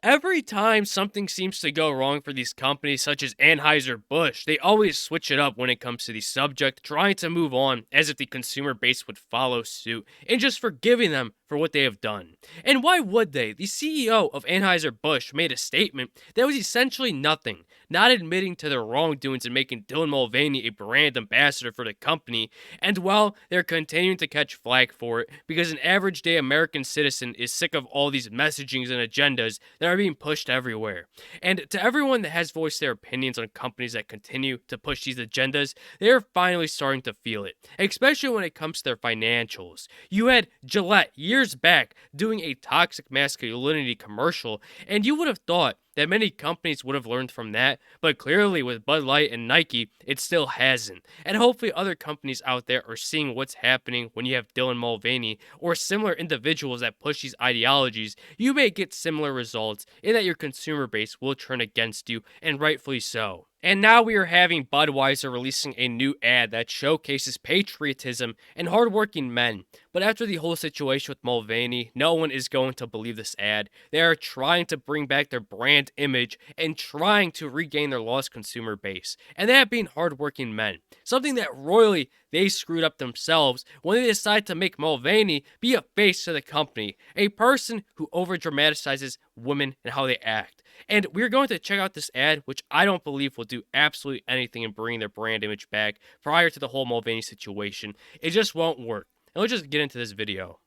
Every time something seems to go wrong for these companies such as Anheuser Busch, they always switch it up when it comes to the subject, trying to move on as if the consumer base would follow suit and just forgiving them for what they have done. And why would they? The CEO of Anheuser Busch made a statement that was essentially nothing, not admitting to their wrongdoings and making Dylan Mulvaney a brand ambassador for the company. And while they're continuing to catch flack for it because an average day American citizen is sick of all these messagings and agendas that are being pushed everywhere. And to everyone that has voiced their opinions on companies that continue to push these agendas, they're finally starting to feel it, especially when it comes to their financials. You had Gillette years back doing a toxic masculinity commercial, and you would have thought that many companies would have learned from that, but clearly with Bud Light and Nike, it still hasn't. And hopefully other companies out there are seeing what's happening when you have Dylan Mulvaney or similar individuals that push these ideologies. You may get similar results in that your consumer base will turn against you, and rightfully so. And now we are having Budweiser releasing a new ad that showcases patriotism and hardworking men. But after the whole situation with Mulvaney, no one is going to believe this ad. They are trying to bring back their brand image and trying to regain their lost consumer base. And that being hardworking men. Something that royally they screwed up themselves when they decided to make Mulvaney be a face to the company. A person who over dramatizes women and how they act. And we're going to check out this ad, which I don't believe will do absolutely anything in bringing their brand image back prior to the whole Mulvaney situation. It just won't work. And let's just get into this video.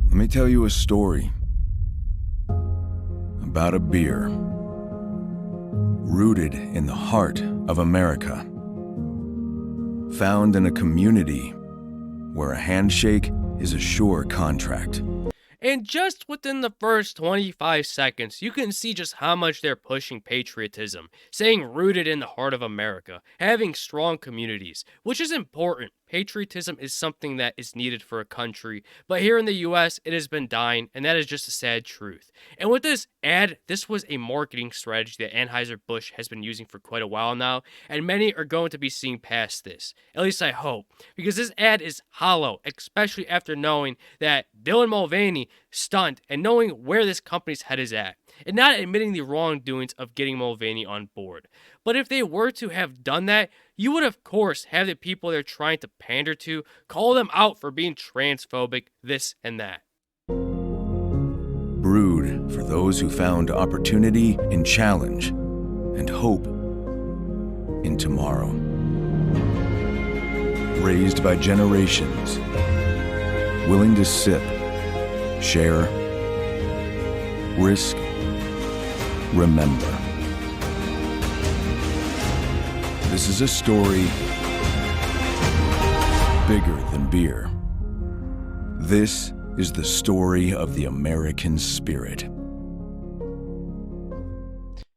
Let me tell you a story about a beer rooted in the heart of America, found in a community where a handshake is a sure contract. And just within the first 25 seconds, you can see just how much they're pushing patriotism, saying rooted in the heart of America, having strong communities, which is important. Patriotism is something that is needed for a country, but here in the US, it has been dying, and that is just a sad truth. And with this ad, this was a marketing strategy that Anheuser Busch has been using for quite a while now, and many are going to be seeing past this. At least I hope, because this ad is hollow, especially after knowing that Dylan Mulvaney stunned and knowing where this company's head is at, and not admitting the wrongdoings of getting Mulvaney on board. But if they were to have done that, you would of course have the people they're trying to pander to call them out for being transphobic, this and that. Brewed for those who found opportunity in challenge and hope in tomorrow. Raised by generations, willing to sip, share, risk, remember. This is a story bigger than beer. This is the story of the American spirit.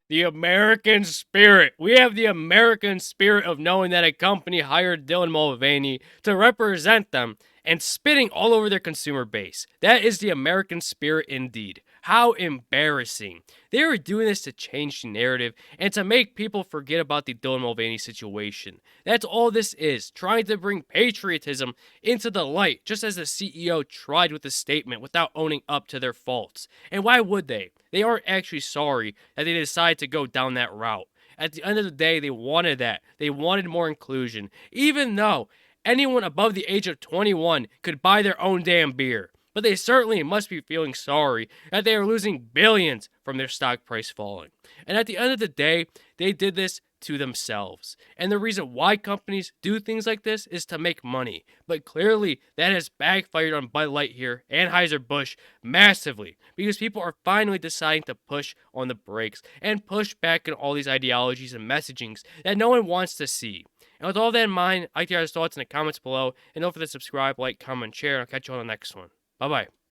The American spirit. We have the American spirit of knowing that a company hired Dylan Mulvaney to represent them and spitting all over their consumer base. That is the American spirit indeed. How embarrassing. They are doing this to change the narrative and to make people forget about the Dylan Mulvaney situation. That's all this is, trying to bring patriotism into the light, just as the CEO tried with the statement without owning up to their faults. And why would they? They aren't actually sorry that they decided to go down that route. At the end of the day, they wanted that. They wanted more inclusion, even though anyone above the age of 21 could buy their own damn beer. But they certainly must be feeling sorry that they are losing billions from their stock price falling. And at the end of the day, they did this to themselves. And the reason why companies do things like this is to make money. But clearly, that has backfired on Bud Light here, Anheuser Busch, massively. Because people are finally deciding to push on the brakes and push back on all these ideologies and messagings that no one wants to see. And with all that in mind, I'd like to hear your thoughts in the comments below. And don't forget to subscribe, like, comment, share, and I'll catch you on the next one. Bye-bye.